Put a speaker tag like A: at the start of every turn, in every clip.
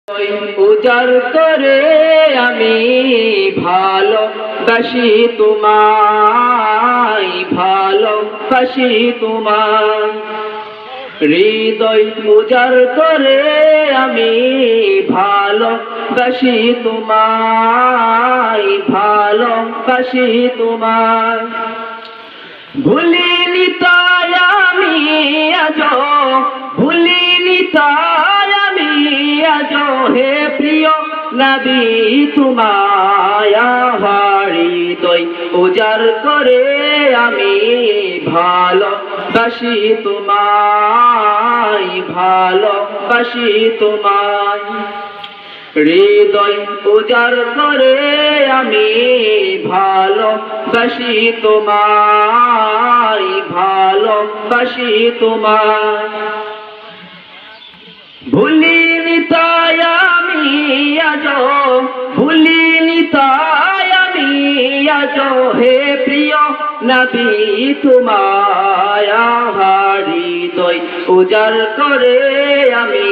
A: উজাড় করে আমি ভালোবাসি তোমায়, ভালোবাসি তোমায়। হৃদয় উজাড় করে আমি ভালোবাসি তোমায়, ভালোবাসি তোমায়। ভুলিনি তাই আমি আজো, ভুলিনি তাই আমি আজো হে প্রিয় নবী তোমায়। হৃদয় উজাড় করে আমি ভালোবাসি তোমায়, ভালোবাসি তোমায়। হৃদয় উজাড় করে আমি ভালোবাসি তোমায়, ভালোবাসি তোমায়। ভুলিনি তাই আমি আজো, ভুলিনি তাই আমি আজো হে প্রিয় নবী তোমায়। হৃদয় উজাড় করে আমি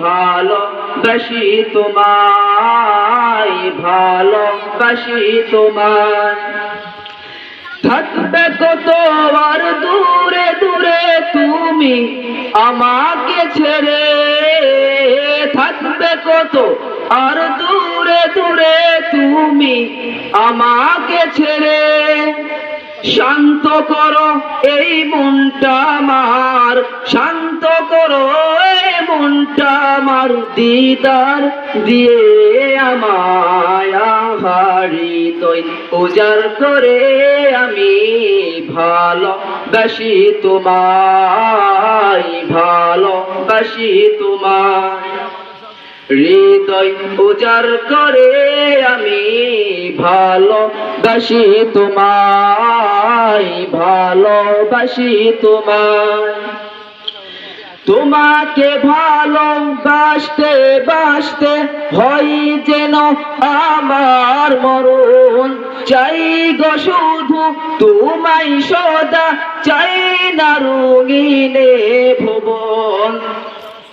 A: ভালোবাসি তোমায়, ভালোবাসি তোমায়। থাকবে কত আর দূরে দূরে তুমি আমাকে ছেড়ে, থাকবে কত আর দূরে দূরে তুমি আমাকে ছেড়ে। শান্ত করো এই মনটা আমার, শান্ত করো এই মনটা আমার, দিদার দিয়ে আমায়। হৃদয় উজাড় করে আমি ভালোবাসি তোমায়, ভালোবাসি তোমায়। হৃদয় উজাড় করে আমি ভালোবাসি তোমায়, ভালোবাসি তোমায়। তোমাকে ভালোবাসতে বাসতে হয় যেন আমার মরণ। চাই গো শুধু তোমায় সদা, চাই না রঙিনে ভুবন।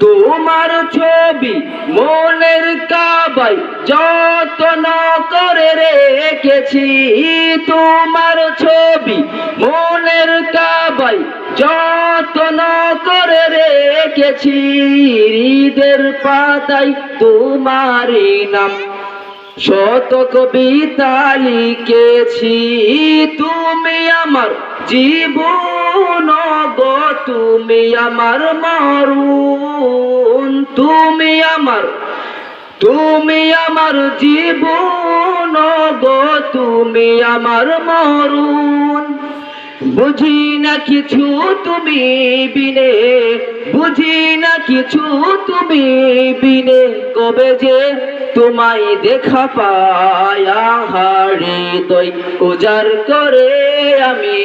A: তোমার ছবি মনের কাবায় যত্ন করে রেখেছি, তোমার ছবি মনের কাবায় যত্ন করে রেখেছি। হৃদের পাতায় তোমারই নাম শত কবিতা লিখেছি। তুমি আমার জীবন গো, তুমি আমার মরণ, তুমি আমার, তুমি আমার জীবন গো, তুমি আমার মরণ। বুঝি না কিছু তুমি বিনে, বুঝি না কিছু তুমি বিনে, কবে যে তোমায় দেখা পায়া। হৃদয় উজাড় করে আমি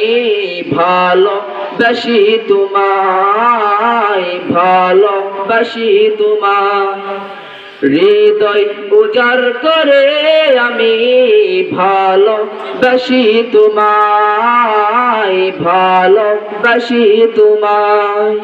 A: ভালোবাসি তোমায়, ভালোবাসি তোমায়। হৃদয় উজাড় করে আমি ভালোবাসি তোমায়, ভালোবাসি তোমায়।